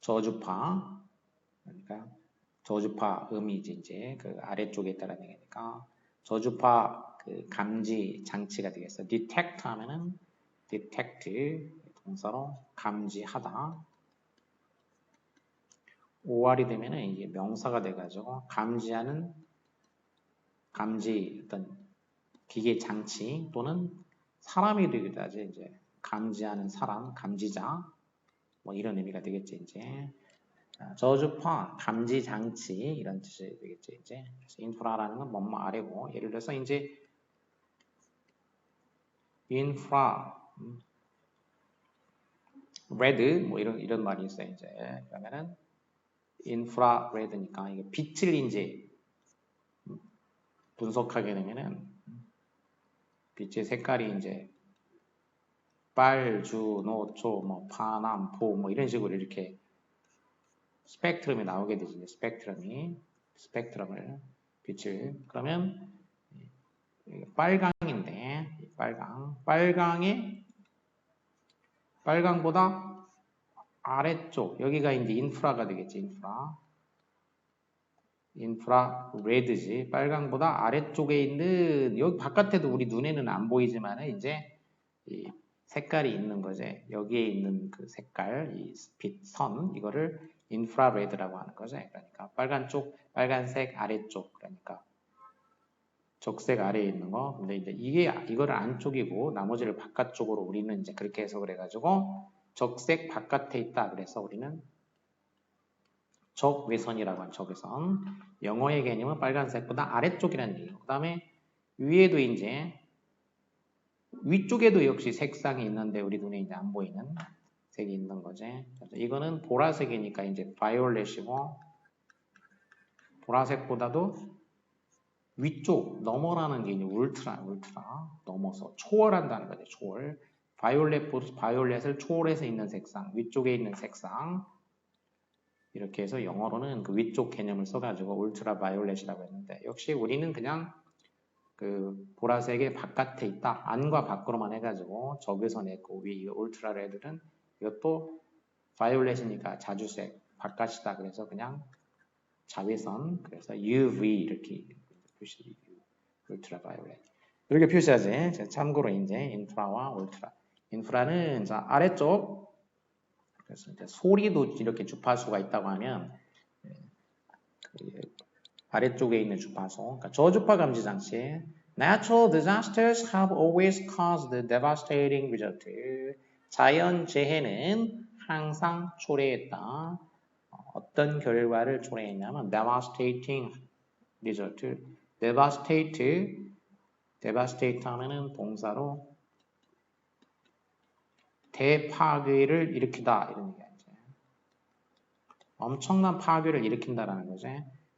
저주파, 그러니까 저주파 음이지 이제 그 아래쪽에 있다는 얘기니까 저주파 그 감지 장치가 되겠어. detect 하면은 detect 동사로 감지하다. OR이 되면은 이게 명사가 돼가지고 감지하는 감지 어떤 기계 장치 또는 사람이 되기도 하지 이제 감지하는 사람, 감지자 뭐 이런 의미가 되겠지 이제. 저주파, 감지 장치 이런 뜻이 되겠죠 이제. 그래서 인프라라는 건 뭐뭐 아래고 예를 들어서 이제 인프라 레드 뭐 이런 말이 있어요 이제. 그러면은 인프라 레드니까 이게 빛을 이제 분석하게 되면은 빛의 색깔이 이제 빨, 주, 노, 초, 뭐 파남, 보 뭐 이런 식으로 이렇게 스펙트럼이 나오게 되지. 스펙트럼을 빛을 그러면 빨강인데 빨강보다 아래쪽 여기가 이제 인프라가 되겠지. 인프라 레드지. 빨강보다 아래쪽에 있는 여기 바깥에도 우리 눈에는 안 보이지만 이제 이 색깔이 있는 거지. 여기에 있는 그 색깔, 이 빛 선 이거를 인프라레드라고 하는 거죠. 그러니까 빨간색 아래쪽 그러니까 적색 아래에 있는 거. 근데 이제 이거를 안쪽이고 나머지를 바깥쪽으로 우리는 이제 그렇게 해석을 해가지고 적색 바깥에 있다. 그래서 우리는 적외선이라고 하는 적외선. 영어의 개념은 빨간색보다 아래쪽이라는 얘기예요. 그 다음에 위에도 이제 위쪽에도 역시 색상이 있는데 우리 눈에 이제 안 보이는 색이 있는 거지. 그래서 이거는 보라색이니까 이제 바이올렛이고 보라색보다도 위쪽 넘어라는 게 이제 울트라 넘어서 초월한다는 거죠. 초월. 바이올렛을 초월해서 있는 색상, 위쪽에 있는 색상. 이렇게 해서 영어로는 그 위쪽 개념을 써가지고 울트라 바이올렛이라고 했는데 역시 우리는 그냥 그 보라색의 바깥에 있다. 안과 밖으로만 해가지고 적외선 했고 위 울트라 레드는 이것도 바이올렛이니까 자주색 바깥이다. 그래서 그냥 자외선 그래서 UV 이렇게 표시 울트라 바이올렛 이렇게 표시하지. 참고로 이제 인프라와 울트라 인프라는 자 아래쪽 그래서 이제 소리도 이렇게 주파수가 있다고 하면 아래쪽에 있는 주파수, 그러니까 저주파 감지 장치. Natural disasters have always caused devastating result. 자연 재해는 항상 초래했다. 어떤 결과를 초래했냐면 devastating result. devastate 하면은 동사로 대파괴를 일으키다 이런 얘기야. 엄청난 파괴를 일으킨다라는 거지.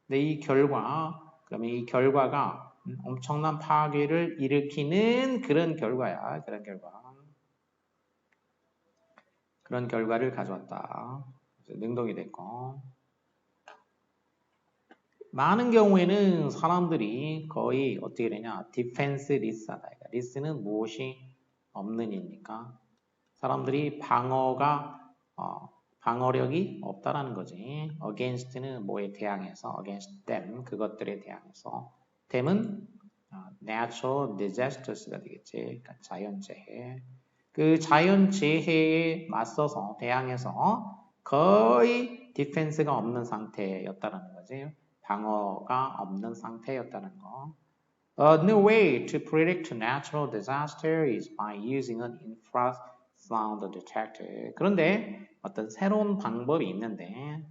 근데 그러면 이 결과가 엄청난 파괴를 일으키는 그런 결과야. 그런 결과를 가져왔다. 능동이 됐고. 많은 경우에는 사람들이 거의 어떻게 되냐. 디펜스 리스하다. 그러니까 리스는 무엇이 없는 이니까 사람들이 방어력이 없다라는 거지. against는 뭐에 대항해서, against them, 그것들에 대항해서. them은 natural disasters가 되겠지. 그러니까 자연재해. 그 자연재해에 맞서서, 대항해서 거의 디펜스가 없는 상태였다라는 거지. 방어가 없는 상태였다는 거. A new way to predict natural disaster is by using an infrasound detector. 그런데 어떤 새로운 방법이 있는데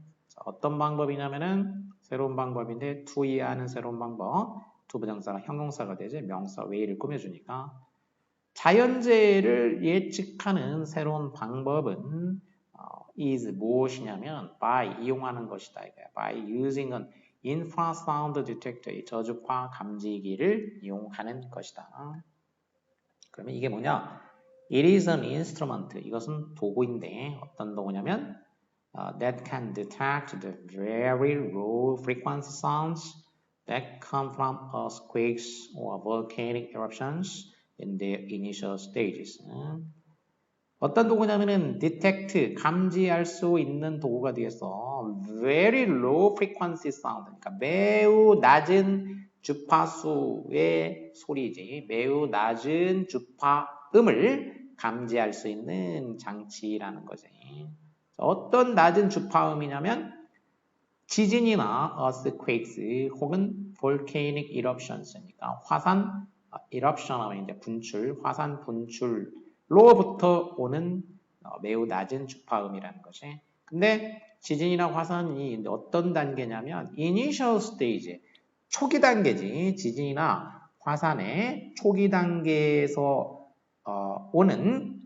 어떤 방법이냐면은 새로운 방법인데 to 이하는 새로운 방법 to 부정사가 형용사가 되지 명사 way를 꾸며주니까 자연재해를 예측하는 새로운 방법은 is 무엇이냐면 by 이용하는 것이다. by using an infrasound detector, 저주파 감지기를 이용하는 것이다. 그러면 이게 뭐냐? It is an instrument. 이것은 도구인데 어떤 도구냐면 that can detect the very low frequency sounds that come from earthquakes or volcanic eruptions in their initial stages. 어떤 도구냐면은 detect, 감지할 수 있는 도구가 되겠어. very low frequency sound, 그러니까 매우 낮은 주파수의 소리지. 매우 낮은 주파음을 감지할 수 있는 장치라는 거지. 어떤 낮은 주파음이냐면 지진이나 earthquakes 혹은 volcanic eruptions, 그러니까 화산 eruption 하면 이제 분출, 화산 분출로부터 오는 매우 낮은 주파음이라는 것이. 근데 지진이나 화산이 어떤 단계냐면 initial stage, 초기 단계지. 지진이나 화산의 초기 단계에서 오는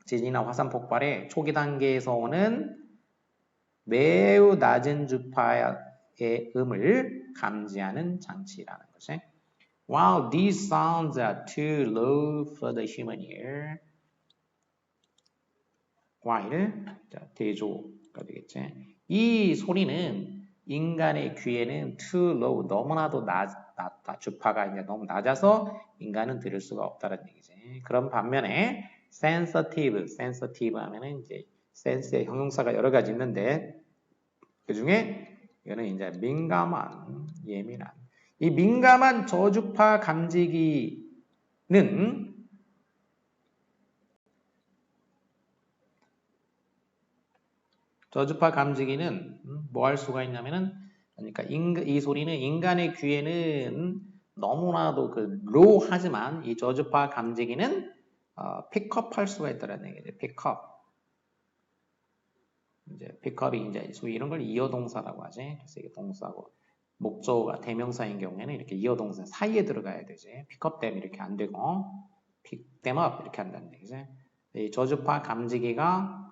지진이나 화산 폭발의 초기 단계에서 오는 매우 낮은 주파의 음을 감지하는 장치라는 것이. While these sounds are too low for the human ear. while 대조가 되겠지. 이 소리는 인간의 귀에는 too low, 너무나도 낮다. 주파가 이제 너무 낮아서 인간은 들을 수가 없다는 얘기지. 그런 반면에 sensitive 하면은 이제 sense의 형용사가 여러 가지 있는데 그 중에 이거는 이제 민감한, 예민한. 이 민감한 저주파 감지기는 뭐 할 수가 있냐면은 그러니까 이 소리는 인간의 귀에는 너무나도 그 로우하지만 이 저주파 감지기는 픽업할 수가 있다는 얘기죠. 픽업. 이제 픽업이 이제 소위 이런 걸 이어동사라고 하지. 그래서 이게 동사고 목적어가 대명사인 경우에는 이렇게 이어동사 사이에 들어가야 되지. 픽업 되면 이렇게 안 되고 pick them up 이렇게 한다는 얘기지. 이 저주파 감지기가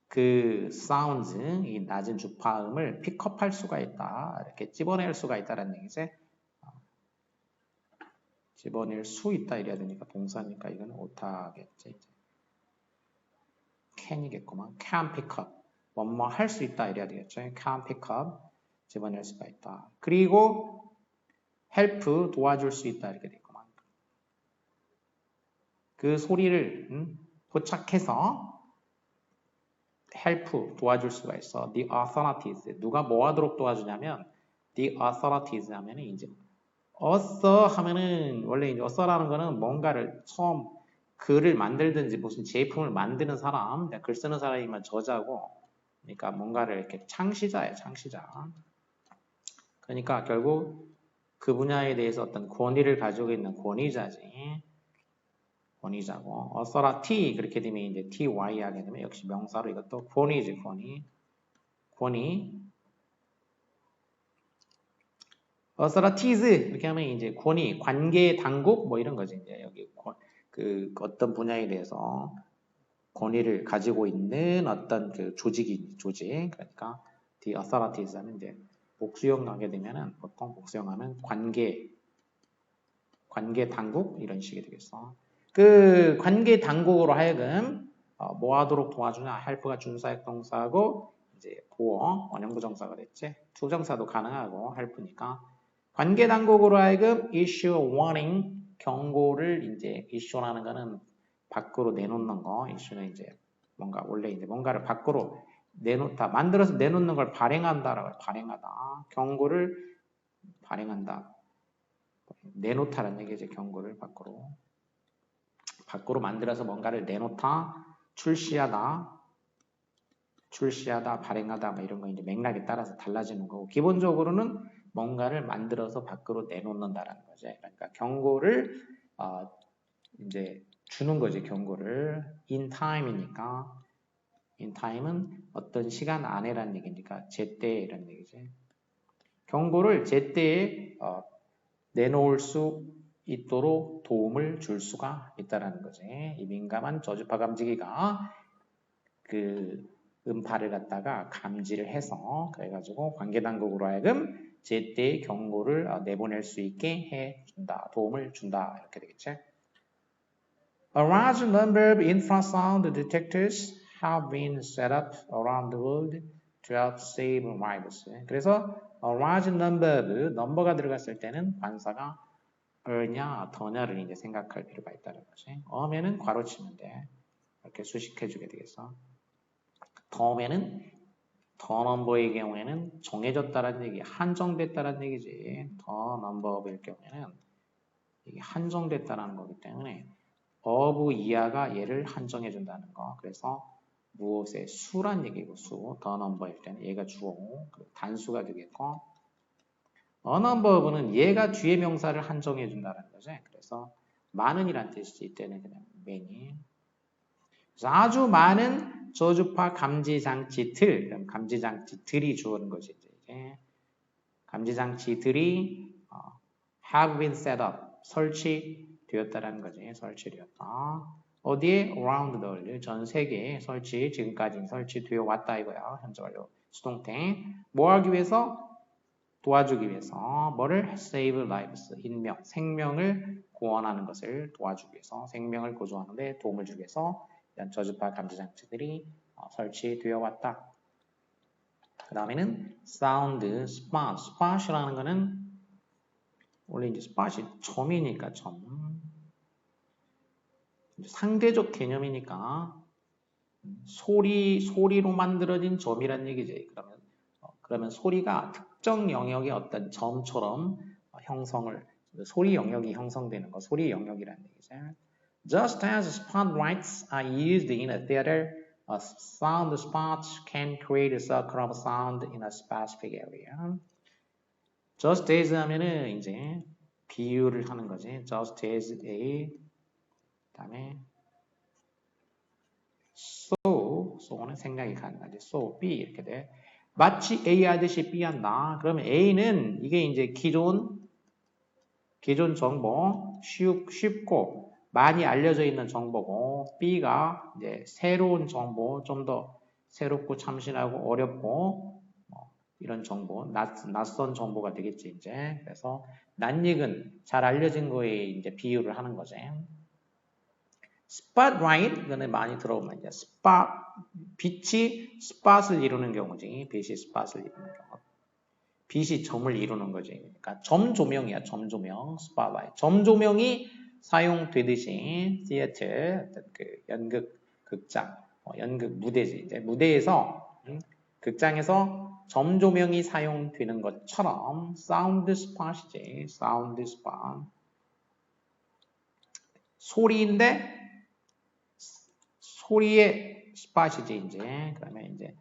그 사운드, 이 낮은 주파음을 픽업할 수가 있다. 이렇게 집어낼 수가 있다는 얘기지. 집어낼 수 있다 이래야 되니까 동사니까 이거는 오타겠지. can이겠구만. can pick up. 뭐뭐 할 수 있다 이래야 되겠죠. can pick up. 집어낼 수가 있다. 그리고 help 도와줄 수 있다 이렇게 되겠구만. 그 소리를 포착해서 help 도와줄 수가 있어. The authorities 누가 뭐 하도록 도와주냐면 the authorities 하면은 이제 어서 하면은 원래 이제 어서라는 거는 뭔가를 처음 글을 만들든지 무슨 제품을 만드는 사람, 글 쓰는 사람이면 저자고, 그러니까 뭔가를 이렇게 창시자예요, 창시자. 그러니까 결국 그 분야에 대해서 어떤 권위를 가지고 있는 권위자지. 권위자고, authority 그렇게 되면 이제 ty 하게 되면 역시 명사로 이것도 권위지, 권위. authorities 이렇게 하면 이제 권위, 관계 당국 뭐 이런 거지. 이제 여기 그 어떤 분야에 대해서 권위를 가지고 있는 어떤 그 조직. 그러니까 the authorities 하면 이제 복수형 하게 되면은 보통 복수형하면 관계 당국 이런 식이 되겠어. 그 관계 당국으로 하여금 뭐 하도록 도와주냐? help가 준사역 동사고 이제 보어 원형부정사가 됐지. 투정사도 가능하고 help니까 관계 당국으로 하여금 issue warning 경고를 이제 issue라는 거는 밖으로 내놓는 거. issue는 이제 뭔가 원래 이제 뭔가를 밖으로 내놓다 만들어서 내놓는 걸 발행한다라고 발행하다. 경고를 발행한다. 내놓다라는 얘기죠. 경고를 밖으로 만들어서 뭔가를 내놓다, 출시하다, 출시하다, 발행하다 뭐 이런 거 이제 맥락에 따라서 달라지는 거고 기본적으로는 뭔가를 만들어서 밖으로 내놓는다라는 거죠. 그러니까 경고를 이제 주는 거지 경고를 in time이니까 in time은 어떤 시간 안에라는 얘기니까 제때 이런 얘기지. 경고를 제때에 내놓을 수 있도록 도움을 줄 수가 있다라는 거지. 이 민감한 저주파 감지기가 그 음파를 갖다가 감지를 해서 그래가지고 관계당국으로 하여금 제때 경고를 내보낼 수 있게 해준다. 도움을 준다. 이렇게 되겠지. A large number of infrasound detectors have been set up around the world to help save lives. 그래서 a large number of 넘버가 들어갔을 때는 관사가 얼냐 더냐를 이제 생각할 필요가 있다는 거지. 어면은 괄호치면 돼. 이렇게 수식해주게 되겠어. 더면은 더 넘버의 경우에는 정해졌다는 얘기, 한정됐다는 얘기지. 더 넘버일 경우에는 이게 한정됐다는 거기 때문에 of 이하가 얘를 한정해 준다는 거. 그래서 무엇의 수란 얘기고 수. 더 넘버일 때는 얘가 주어, 단수가 되겠고 a number of는 얘가 뒤에 명사를 한정해 준다는 거죠. 그래서 많은이란 뜻이지 이때는 그냥 many. 그래서 아주 많은 저주파 감지장치들, 그럼 감지장치들이 주어는 것이지. 이제 감지장치들이 have been set up, 설치되었다라는 거지. 설치되었다. 어디에? around the world, 전 세계에 지금까지 설치되어 왔다 이거야. 현재 완료 수동태. 뭐 하기 위해서? 도와주기 위해서. 뭐를? save lives, 생명을 구원하는 것을 도와주기 위해서. 생명을 구조하는 데 도움을 주기 위해서 이런 저주파 감지장치들이 설치되어 왔다. 그 다음에는 sound spot. spot이라는 거는 원래 이제 spot이 점이니까 점. 상대적 개념이니까 소리로 만들어진 점이란 얘기지. 그러면 소리가 특정 영역의 어떤 점처럼 소리 영역이 형성되는 거, 소리 영역이라는 얘기죠. Just as spotlights are used in a theater, a sound spot can create a circle of sound in a specific area. Just as 하면은 이제 비유를 하는 거지. Just as a 그다음에 so는 생각이 가는 거지. So, B 이렇게 돼. 마치 A 하듯이 B 한다. 그러면 A는 이게 이제 기존 정보, 쉽고 많이 알려져 있는 정보고 B가 이제 새로운 정보, 좀 더 새롭고 참신하고 어렵고 이런 정보, 낯선 정보가 되겠지 이제. 그래서 낯익은 잘 알려진 거에 이제 비유를 하는 거지. spotlight 이거는 많이 들어보면 이제 빛이 spot을 이루는 경우지. 빛이 spot을 이루는 경우. 빛이 점을 이루는 거지. 그러니까 점 조명이야. 점 조명, spotlight. 점 조명이 사용되듯이 theater, 그 연극 극장, 연극 무대지. 이제 무대에서 극장에서 점 조명이 사용되는 것처럼 sound spot이지. sound spot. 소리인데 소리의 스팟이지 이제. 그러면 이제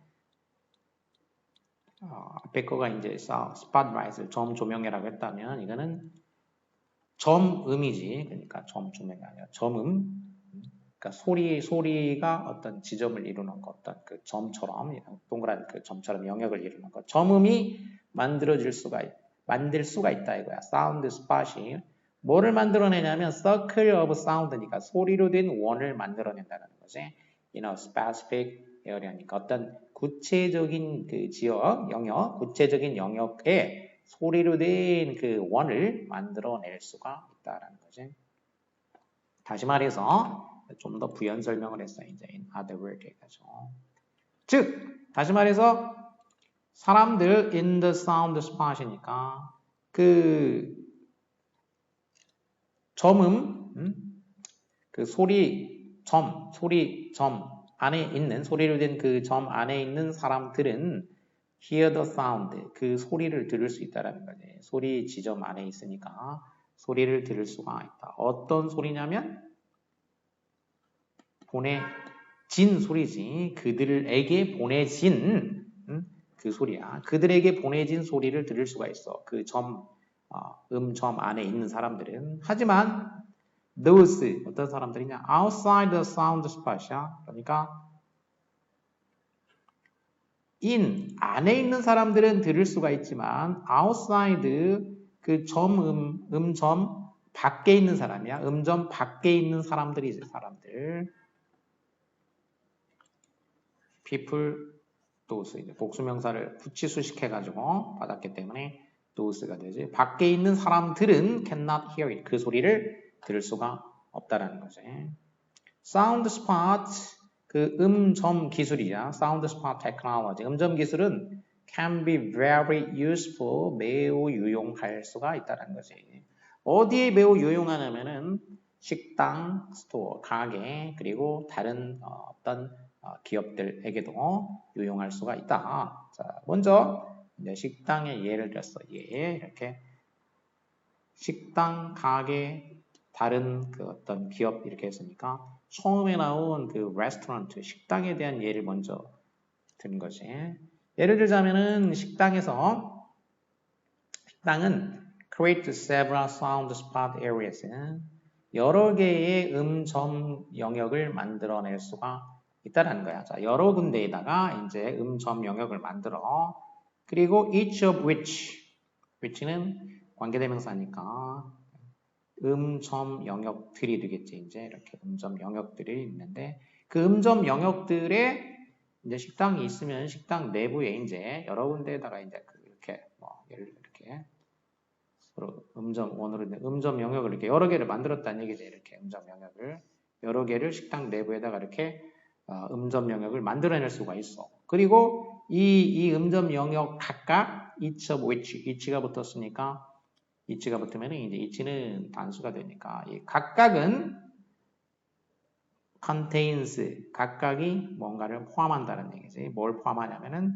앞에 거가 이제 스팟라이트를 점 조명이라고 했다면 이거는 점음이지. 그러니까 점 조명이 아니라 점음. 그러니까 소리가 어떤 지점을 이루는 것, 어떤 그 점처럼 동그란 그 점처럼 영역을 이루는 것. 점음이 만들 수가 있다 이거야. 사운드 스팟이 뭐를 만들어내냐면 circle of sound니까 소리로 된 원을 만들어낸다는 거지. In a specific area니까 어떤 구체적인 그 지역, 영역, 구체적인 영역에 소리로 된 그 원을 만들어낼 수가 있다라는 거지. 다시 말해서 좀 더 부연 설명을 했어요. 이제 in other words 해가지고. 즉 다시 말해서 사람들 in the sound spot이니까 그 그 소리 점 안에 있는 소리로 된 그 점 안에 있는 사람들은 hear the sound 그 소리를 들을 수 있다라는 거지. 소리 지점 안에 있으니까 소리를 들을 수가 있다. 어떤 소리냐면 진 소리지. 그들에게 보내진 그 소리야. 그들에게 보내진 소리를 들을 수가 있어. 그 점 안에 있는 사람들은. 하지만 those 어떤 사람들이냐? outside the sound spot이야. 그러니까 in 안에 있는 사람들은 들을 수가 있지만 outside 그 음점 밖에 있는 사람이야. 음점 밖에 있는 사람들이지, 사람들. people, those 이제 복수명사를 구치수식해가지고 받았기 때문에 those가 되지. 밖에 있는 사람들은 cannot hear it. 그 소리를 들을 수가 없다라는 거지. sound spot 그 음점 기술이야. sound spot technology. 음점 기술은 can be very useful. 매우 유용할 수가 있다는 거지. 어디에 매우 유용하냐면은 식당, 스토어, 가게 그리고 다른 어떤 기업들에게도 유용할 수가 있다. 자, 먼저 이제 식당의 예를 들었어. 예, 이렇게 식당, 가게, 다른 그 어떤 기업 이렇게 했으니까 처음에 나온 그 레스토랑트 식당에 대한 예를 먼저 든 거지. 예를 들자면은 식당은 create several sound spot areas. 여러 개의 음점 영역을 만들어낼 수가 있다라는 거야. 자, 여러 군데에다가 이제 음점 영역을 만들어. 그리고 each of which는 관계대명사니까 음점 영역들이 되겠지. 이제 이렇게 음점 영역들이 있는데 그 음점 영역들에 이제 식당이 있으면 식당 내부에 이제 여러 군데에다가 이제 이렇게 예를 들어 이렇게 서로 음점 영역을 이렇게 여러 개를 만들었다는 얘기죠. 이렇게 음점 영역을 여러 개를 식당 내부에다가 이렇게 음점 영역을 만들어낼 수가 있어. 그리고 이 음점 영역 각각 each of which가 붙었으니까 each가 붙으면 이제 each는 단수가 되니까 이 각각은 contains 각각이 뭔가를 포함한다는 얘기지. 뭘 포함하냐면은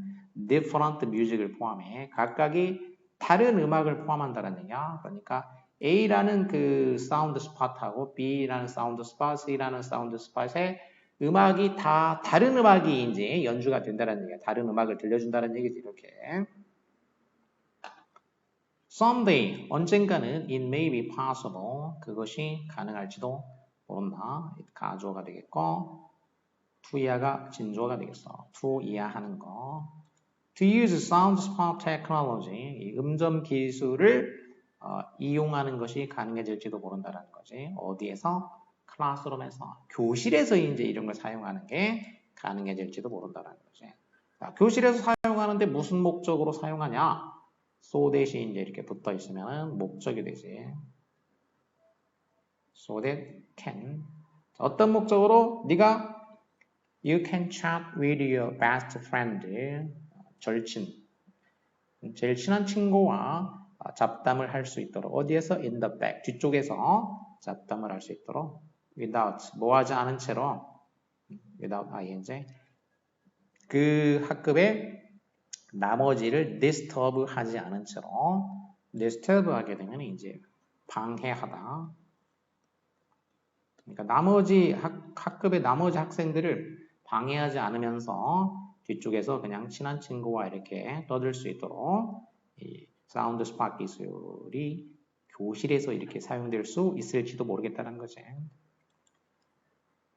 different music을 포함해. 각각이 다른 음악을 포함한다는 얘기야. 그러니까 A라는 그 사운드 스팟하고 B라는 사운드 스팟, C라는 사운드 스팟에 음악이 다 다른 음악이 이제 연주가 된다는 얘기야. 다른 음악을 들려준다는 얘기지. 이렇게. Someday 언젠가는 it may be possible 그것이 가능할지도 모른다. 가주어가 되겠고 to 진주어가 되겠어. to 이해하는 거. To use sound spot technology 이 음점 기술을 이용하는 것이 가능해질지도 모른다라는 거지. 어디에서? 클래스룸에서 교실에서 이제 이런 걸 사용하는 게 가능해질지도 모른다라는 거지. 자, 교실에서 사용하는데 무슨 목적으로 사용하냐? so that이 이제 이렇게 붙어 있으면 목적이 되지. so that can 어떤 목적으로 네가 you can chat with your best friend 제일 친한 친구와 잡담을 할 수 있도록 어디에서 in the back 뒤쪽에서 잡담을 할 수 있도록 without 뭐하지 않은 채로 without ing 그 학급의 나머지를 disturb 하지 않은 채로 disturb 하게 되면 이제 방해하다. 그러니까 나머지 학급의 나머지 학생들을 방해하지 않으면서 뒤쪽에서 그냥 친한 친구와 이렇게 떠들 수 있도록 이 사운드 스팟 기술이 교실에서 이렇게 사용될 수 있을지도 모르겠다는 거지.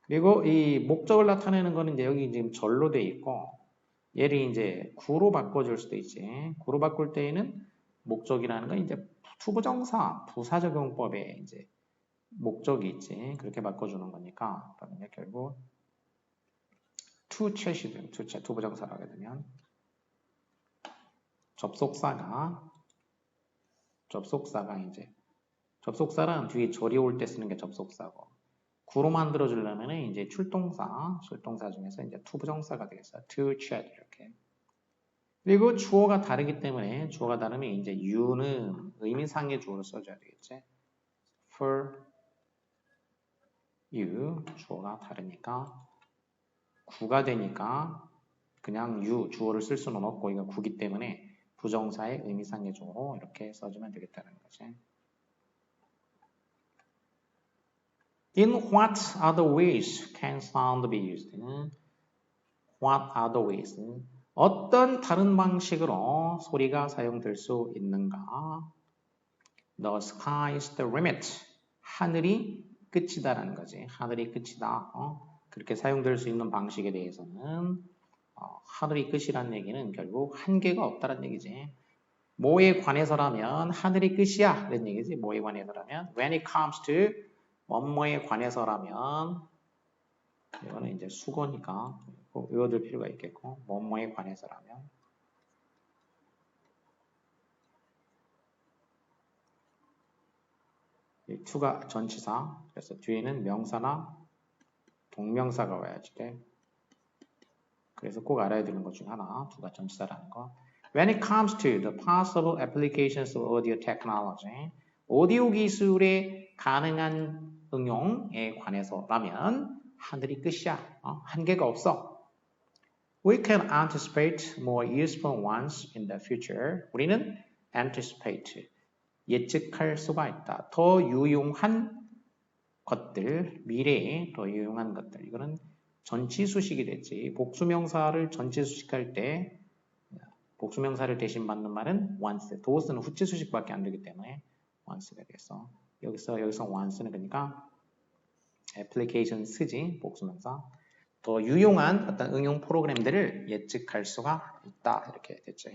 그리고 이 목적을 나타내는 거는 이제 여기 지금 절로 돼 있고 얘를 이제 구로 바꿔줄 수도 있지. 구로 바꿀 때에는 목적이라는 건 이제 투부정사, 부사적용법에 이제 목적이 있지. 그렇게 바꿔주는 거니까. 그러면 결국 투챗이 투챗, 투부정사를 하게 되면 접속사가 이제 접속사란 뒤에 절이 올 때 쓰는 게 접속사고 구로 만들어 주려면 이제 출동사 중에서 이제 투부정사가 되겠어. to chat 이렇게. 그리고 주어가 다르기 때문에 주어가 다르면 이제 you는 의미상의 주어를 써줘야 되겠지. for you 주어가 다르니까 구가 되니까 그냥 you 주어를 쓸 수는 없고 이거 구기 때문에 부정사의 의미상의 주어로 이렇게 써주면 되겠다는 거지. In what other ways can sound be used? What other ways? 어떤 다른 방식으로 소리가 사용될 수 있는가? The sky is the limit. 하늘이 끝이다라는 거지. 하늘이 끝이다. 그렇게 사용될 수 있는 방식에 대해서는 하늘이 끝이라는 얘기는 결국 한계가 없다는 얘기지. 뭐에 관해서라면 하늘이 끝이야 이런 얘기지. 뭐에 관해서라면 when it comes to 뭐뭐에 관해서라면 이거는 이제 수거니까 꼭 외워둘 필요가 있겠고 뭐뭐에 관해서라면 이 to가 전치사 그래서 뒤에는 명사나 동명사가 와야지 돼. 그래서 꼭 알아야 되는 것 중 하나 to가 전치사라는 거. When it comes to the possible applications of audio technology, 오디오 기술의 가능한 응용에 관해서라면 하늘이 끝이야. 한계가 없어. We can anticipate more useful ones in the future. 우리는 anticipate, 예측할 수가 있다. 더 유용한 것들, 미래에 더 유용한 것들. 이거는 전치수식이 됐지. 복수명사를 전치수식할 때 복수명사를 대신 받는 말은 once. does는 후치수식밖에 안 되기 때문에 once가 되겠어. 여기서 once는 그러니까 application 쓰지 복수명사. 더 유용한 어떤 응용 프로그램들을 예측할 수가 있다. 이렇게 됐죠.